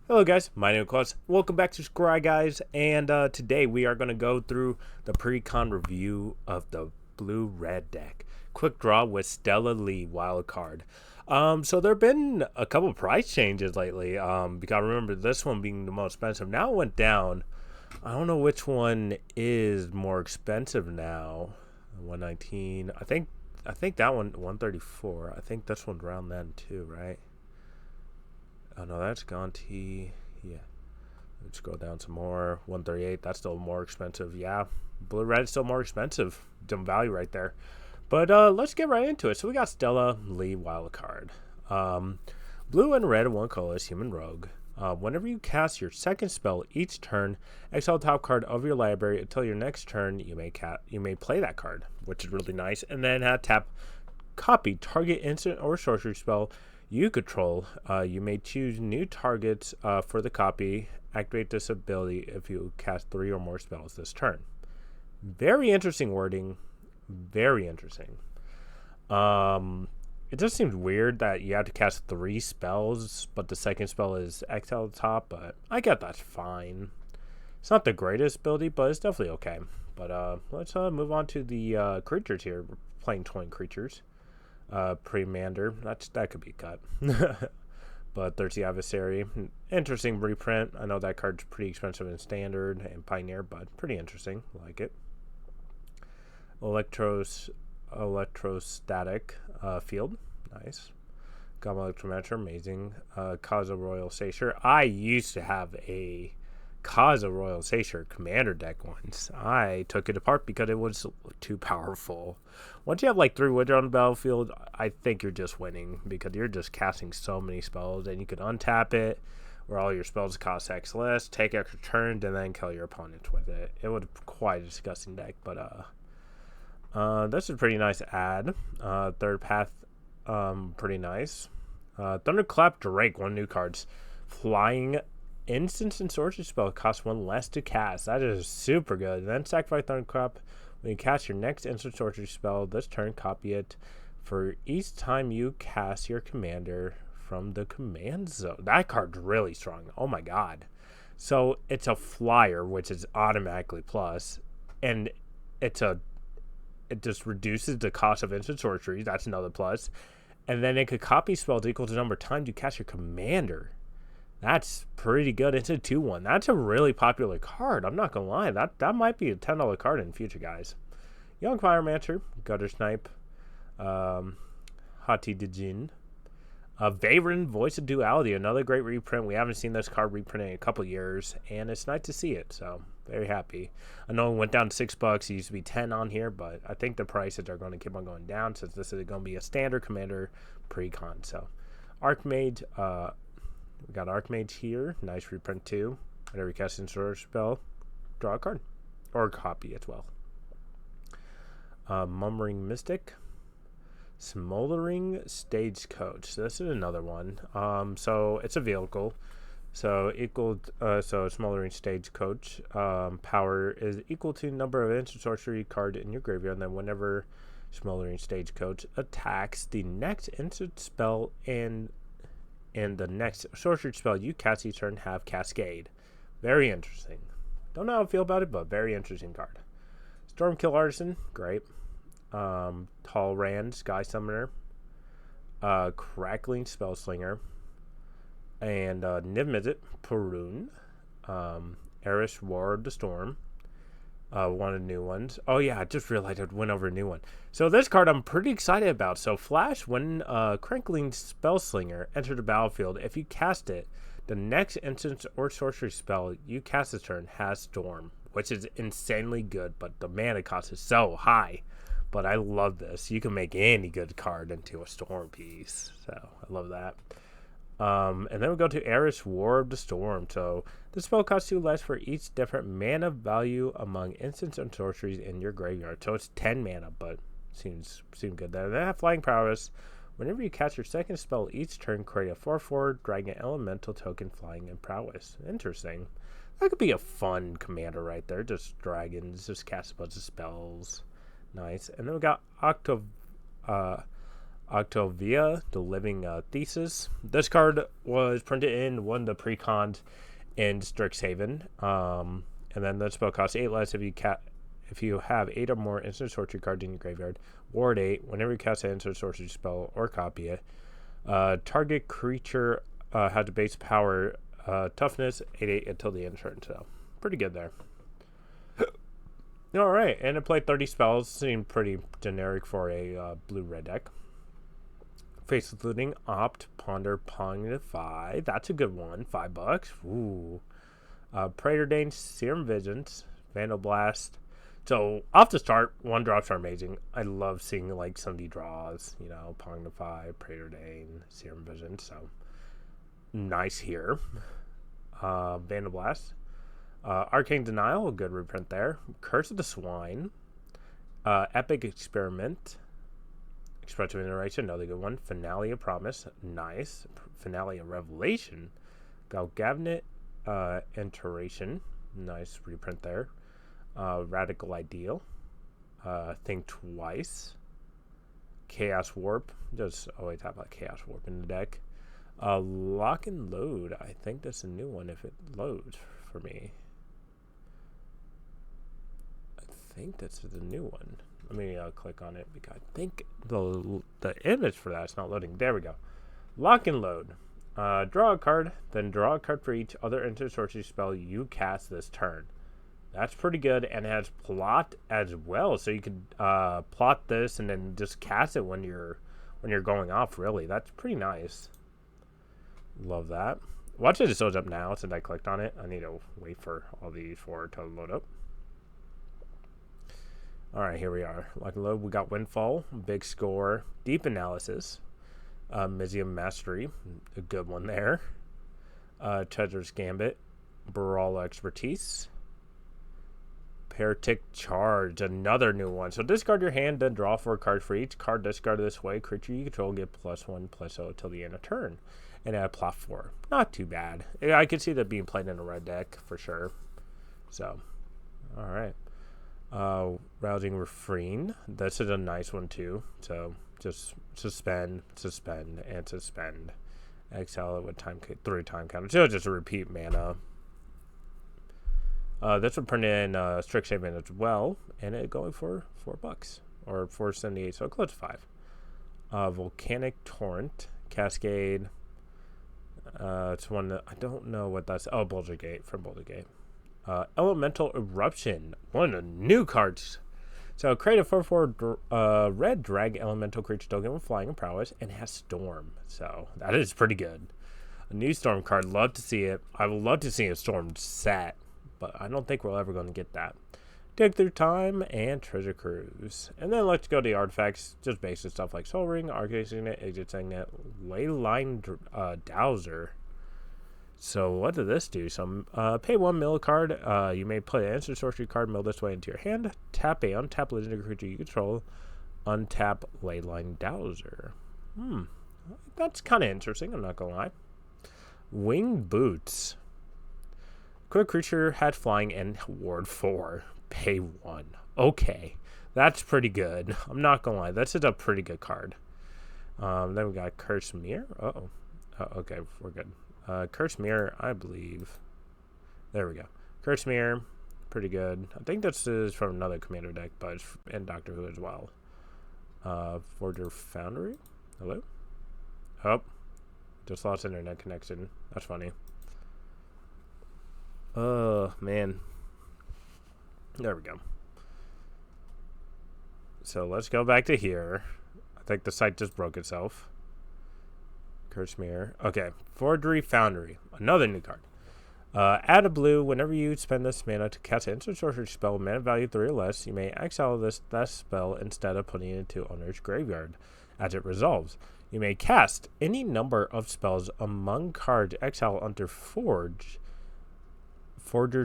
Hello guys, my name is Klaus. Welcome back to Scry Guys, and today we are going to go through the Precon review of the blue-red deck. Quick draw with Stella Lee wild card. So there have been a couple price changes lately. Because I remember this one being the most expensive. Now it went down. I don't know which one is more expensive now. 119. I think that one 134. I think this one's around then too, right? Oh no, that's gone T. Yeah. Let's go down some more. 138. That's still more expensive. Yeah. Blue red is still more expensive. Dumb value right there. But let's get right into it. So we got Stella Lee wild card. Blue and red in one colorless human rogue. Whenever you cast your second spell each turn, exile the top card of your library until your next turn. You may play that card, which is really nice. And then tap copy target instant or sorcery spell you control. You may choose new targets for the copy. Activate this ability if you cast 3 or more spells this turn. Very interesting wording. Very interesting. It just seems weird that you have to cast 3 spells, but the second spell is exile at the top, but I get that's fine. It's not the greatest ability, but it's definitely okay. But let's move on to the creatures here. We're playing 20 creatures. Premander, that could be cut. But Thirsty Adversary, interesting reprint. I know that card's pretty expensive in Standard and Pioneer, but pretty interesting. Like it. Electrostatic field, nice. Gamma Electromancer, amazing. Cause of Royal Satyr. I used to have a Cause of Royal Satyr commander deck once. I took it apart because it was too powerful. Once you have like 3 Wither on the battlefield, I think you're just winning because you're just casting so many spells, and you could untap it where all your spells cost X less, take extra turns, and then kill your opponent with it. It was quite a disgusting deck, but this is a pretty nice ad. Third Path, pretty nice. Thunderclap Drake, 1 new cards. Flying instance and sorcery spell costs 1 less to cast. That is super good. Then sacrifice Thunderclap. When you cast your next instant sorcery spell this turn, copy it for each time you cast your commander from the command zone. That card's really strong. Oh my god. So it's a flyer, which is automatically plus, and it just reduces the cost of instant sorcery. That's another plus. And then it could copy spells equal to the number of times you cast your commander. That's pretty good. It's a 2-1. That's a really popular card. I'm not going to lie. That might be a $10 card in the future, guys. Young Pyromancer, Gutter Snipe, Hati Djinn, Veyron, Voice of Duality, another great reprint. We haven't seen this card reprinted in a couple years, and it's nice to see it, so very happy. I know it went down to $6. It used to be 10 on here, but I think the prices are going to keep on going down since this is going to be a standard commander pre-con. So Archmage, we got Archmage here. Nice reprint too. Whenever you cast a sorcery spell, draw a card. Or copy as well. Mummering Mystic. Smoldering Stagecoach. So this is another one. So it's a vehicle. So Smoldering Stagecoach power is equal to number of instant sorcery card in your graveyard. And then whenever Smoldering Stagecoach attacks, the next instant spell and the next sorcery spell you cast each turn have Cascade. Very interesting. Don't know how I feel about it, but very interesting card. Stormkill Artisan, great. Tall Rand, Sky Summoner. Crackling Spellslinger. And Niv-Mizzet, Perun. Eris, War of the Storm. One of the new ones. Oh yeah, I just realized I went over a new one. So this card I'm pretty excited about. So Flash, when Crackling Spellslinger enters the battlefield, if you cast it, the next instant or sorcery spell you cast this turn has Storm, which is insanely good, but the mana cost is so high. But I love this. You can make any good card into a Storm piece. So I love that. And then we go to Eris, War of the Storm. So the spell costs 2 less for each different mana value among instants and sorceries in your graveyard. So it's 10 mana, but seems good there. Then I have Flying Prowess. Whenever you cast your second spell each turn, create a 4/4 Dragon Elemental token flying and prowess. Interesting. That could be a fun commander right there. Just dragons, just cast a bunch of spells. Nice. And then we got Octavia, the Living Thesis. This card was printed in one of the Precons in Strixhaven. And then the spell costs 8 less if you have 8 or more instant sorcery cards in your graveyard. Ward 8. Whenever you cast an instant sorcery spell or copy it, target creature has a base power toughness 8/8 until the end of turn. So pretty good there. All right, and it played 30 spells. Seemed pretty generic for a blue-red deck. Face looting, opt, ponder, pongify. That's a good one. $5. Ooh. Praetor Serum Visions, Vandal Blast. So off the start, 1-drops are amazing. I love seeing like some of the draws. You know, Pongify, Praetor Serum Visions. So nice here. Vandal Blast. Arcane Denial, a good reprint there. Curse of the Swine. Epic Experiment. Expressive Iteration, another good one. Finale of Promise, nice. Finale of Revelation. Galgavnet Iteration, nice reprint there. Radical Ideal. Think Twice. Chaos Warp, just always have a Chaos Warp in the deck. Lock and Load, I think that's a new one if it loads for me. I think that's the new one. Let me click on it because I think the image for that is not loading. There we go. Lock and Load. Draw a card, then draw a card for each other instant sorcery spell you cast this turn. That's pretty good, and it has plot as well, so you could plot this and then just cast it when you're going off. Really, that's pretty nice. Love that. Watch it shows up now since I clicked on it. I need to wait for all these to load up. All right, here we are. Lock and Load. We got Windfall, Big Score, Deep Analysis, Mizium Mastery, a good one there. Treasurer's Gambit, Brawl Expertise, Paratic Charge, another new one. So discard your hand, then draw 4 cards for each card discarded this way. Creature you control get +1/+0 till the end of turn, and add plot 4. Not too bad. I could see that being played in a red deck for sure. So, all right. Rousing Refrain. This is a nice one too. So just suspend, and suspend. Exile it with 3 time counters. So just a repeat mana. This one printed in Strixhaven as well, and it going for $4 or $4.78, so close to 5. Volcanic Torrent, Cascade. It's one that I don't know what that's. Oh, Boulder Gate from Boulder Gate. Elemental Eruption, one of the new cards. So create a 4/4 red drag elemental creature token with flying and prowess, and has Storm. So that is pretty good. A new Storm card, love to see it. I would love to see a Storm set, but I don't think we're ever going to get that. Dig Through Time and Treasure Cruise. And then let's go to the artifacts, just basic stuff like Soul Ring, Arcade Signet, Exit Signet, Leyline Dowser. So what did this do? So pay 1 mill card. You may play an instant sorcery card, mill this way into your hand. Tap a untap legendary creature you control. Untap Leyline Dowser. That's kind of interesting, I'm not going to lie. Winged Boots. Quick creature had flying and ward 4. Pay 1. Okay. That's pretty good. I'm not going to lie. This is a pretty good card. Then we got Curse Mirror. Oh, okay. We're good. Curse Mirror, I believe. There we go. Curse Mirror, pretty good. I think this is from another commander deck, but it's in Doctor Who as well. Forger Foundry. Hello? Oh, just lost internet connection. That's funny. Oh, man. There we go. So let's go back to here. I think the site just broke itself. Curse Mirror. Okay. Forgery Foundry. Another new card. Add a blue. Whenever you spend this mana to cast an instant sorcery spell, mana value 3 or less, you may exile that spell instead of putting it into owner's graveyard. As it resolves, you may cast any number of spells among cards exile under Forger's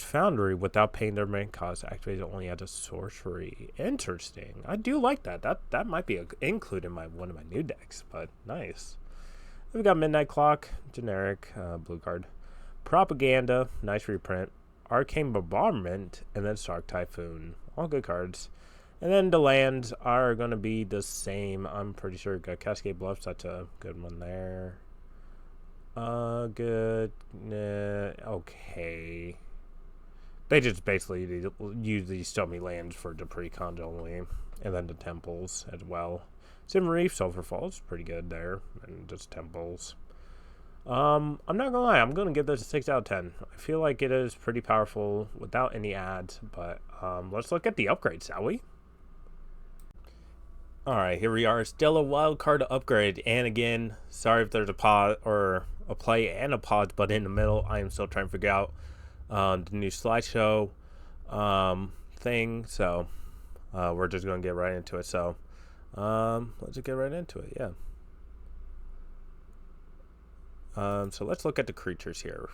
Foundry without paying their main cost. Activated only as a sorcery. Interesting. I do like that. That might be included in one of my new decks, but nice. We've got Midnight Clock, generic blue card. Propaganda, nice reprint. Arcane Bombardment, and then Stark Typhoon. All good cards. And then the lands are going to be the same. I'm pretty sure got Cascade Bluffs. That's a good one there. Good. Okay. They just basically use these stubby lands for the Precon only. And then the temples as well. Sim Reef, Sulphur Falls, pretty good there. And just temples. I'm not gonna lie, I'm gonna give this a 6 out of 10. I feel like it is pretty powerful without any ads, but let's look at the upgrades, shall we? Alright, here we are. Stella wildcard upgrade. And again, sorry if there's a pause or a play and a pause button in the middle. I am still trying to figure out the new slideshow thing. So we're just gonna get right into it. So let's just get right into it, yeah. So let's look at the creatures here.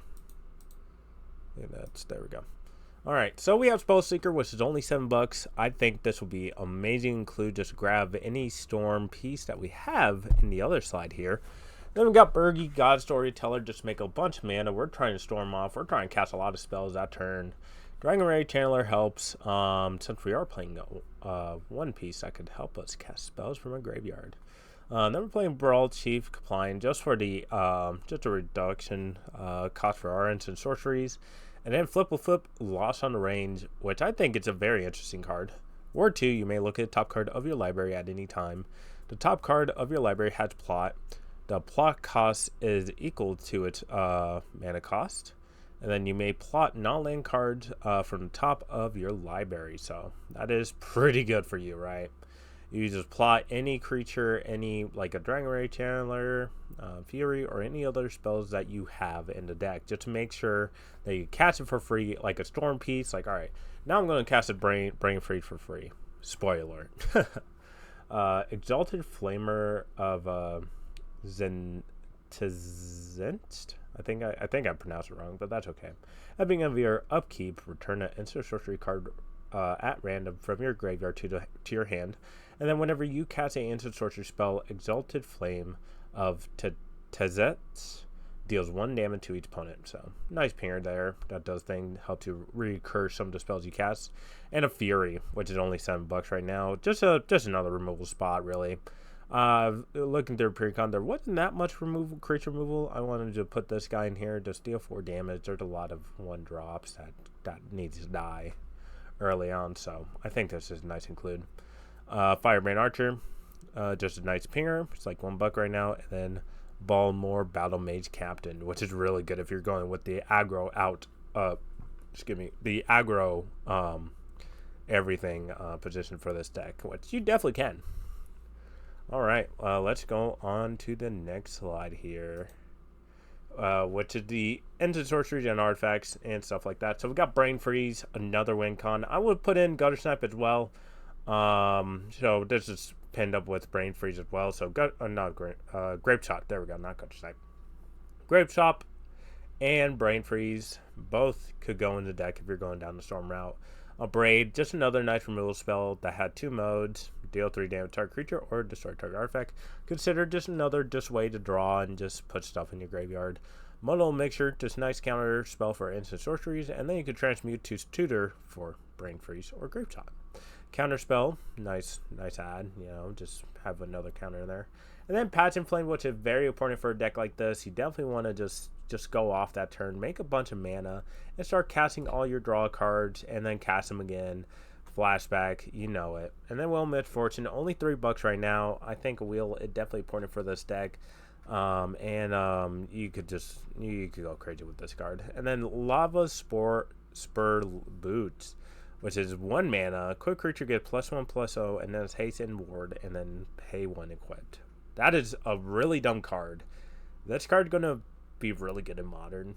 There we go. Alright, so we have Spell Seeker, which is only $7. I think this will be amazing to include. Just grab any storm piece that we have in the other slide here. Then we got Bergie, God Storyteller, just make a bunch of mana. We're trying to storm off. We're trying to cast a lot of spells that turn. Dragon Ray Channeler helps. Since we are playing one piece that could help us cast spells from a graveyard. Then we're playing Brawl Chief Compliant just for the just a reduction cost for our instant sorceries. And then Flip will Flip, Lost on the Range, which I think it's a very interesting card. Word 2, you may look at the top card of your library at any time. The top card of your library has plot. The plot cost is equal to its mana cost. And then you may plot non-land cards from the top of your library. So that is pretty good for you, right? You just plot any creature, any like a Dragon Ray Channeler, Fury, or any other spells that you have in the deck, just to make sure that you cast it for free, like a storm piece. Like, all right, now I'm going to cast a Brain Freeze for free. Spoiler. Exalted Flamer of Zentist. I think I pronounced it wrong, but that's okay. At the beginning of your upkeep, return an instant sorcery card at random from your graveyard to your hand. And then whenever you cast an instant sorcery spell, Exalted Flame of Tezet deals 1 damage to each opponent. So nice pinger there. That does help to recur some of the spells you cast. And a Fury, which is only $7 right now. Just another removal spot, really. Looking through Precon, there wasn't that much creature removal. I wanted to put this guy in here, just deal 4 damage. There's a lot of 1-drops that needs to die early on, so I think this is a nice include. Firebrand Archer, just a nice pinger. It's like $1 right now. And then Balmore Battle Mage Captain, which is really good if you're going with the aggro the aggro everything position for this deck, which you definitely can. Alright, let's go on to the next slide here, which is the instant sorceries and artifacts and stuff like that. So we got Brain Freeze, another win con. I would put in Gutter Snipe as well. So this is pinned up with Brain Freeze as well. So Grape Chop. There we go. Not Gutter Snipe. Grape Chop and Brain Freeze both could go in the deck if you're going down the storm route. Braid, just another nice removal spell that had 2 modes. Deal 3 damage to target creature or destroy target artifact. Consider just another way to draw and just put stuff in your graveyard. Muddle Mixture, just nice counter spell for instant sorceries. And then you could transmute to Tutor for Brain Freeze or Grape Chop. Counter spell, nice add, just have another counter in there. And then Patch and Flame, which is very important for a deck like this. You definitely want to just go off that turn, make a bunch of mana, and start casting all your draw cards, and then cast them again. Flashback, you know it. And then Wheel of Misfortune, only $3 right now. I think Wheel is definitely important for this deck. You could go crazy with this card. And then Lava Spur Boots, which is 1 mana. Quick creature gets +1/+0, and then it's haste and ward, and then pay 1 equipped. That is a really dumb card. This card gonna be really good in Modern.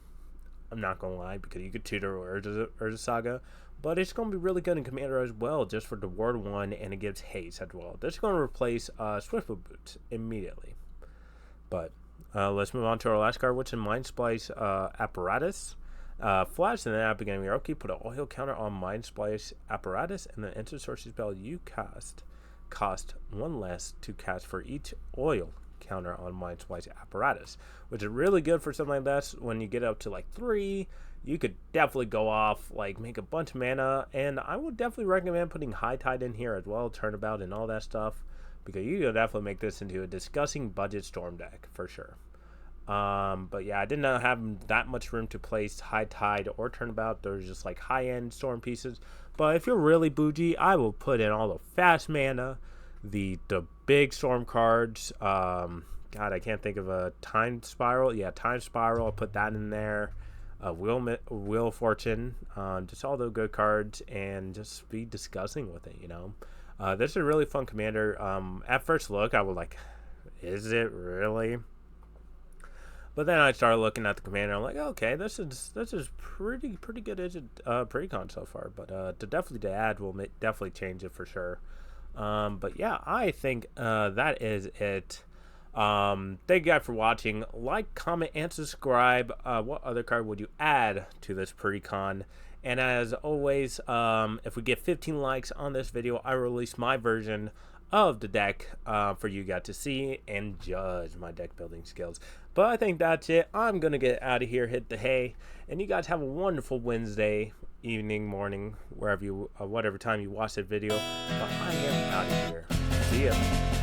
I'm not gonna lie, because you could tutor Urza Saga, but it's gonna be really good in Commander as well, just for the ward 1, and it gives haste as well. This is gonna replace Swiftfoot Boots immediately. But let's move on to our last card, which is Mind Splice Apparatus. Flash, and then at the beginning of your upkeep, put an oil counter on Mind Splice Apparatus, and the instant sorcery spell you cast cost 1 less to cast for each oil counter on Mind Splice apparatus, which is really good for something like this. When you get up to like 3, you could definitely go off, like make a bunch of mana, and I would definitely recommend putting High Tide in here as well, Turnabout and all that stuff, because you could definitely make this into a disgusting budget Storm deck for sure. But yeah, I did not have that much room to place High Tide or Turnabout. There's just like high-end Storm pieces. But if you're really bougie, I will put in all the fast mana, the big Storm cards. God, I can't think of a Time Spiral. Yeah, Time Spiral. I'll put that in there. Wheel of Fortune. Just all the good cards, and just be disgusting with it, you know. This is a really fun commander. At first look, I was like, is it really? But then I started looking at the commander. I'm like, okay, this is pretty good Precon so far. But to add will definitely change it for sure. But yeah, I think that is it. Thank you guys for watching. Like, comment, and subscribe. What other card would you add to this Precon? And as always, if we get 15 likes on this video, I release my version of the deck for you guys to see and judge my deck building skills. But I think that's it. I'm gonna get out of here, hit the hay, and you guys have a wonderful Wednesday evening, morning, wherever you whatever time you watch that video. But I am out of here. See ya.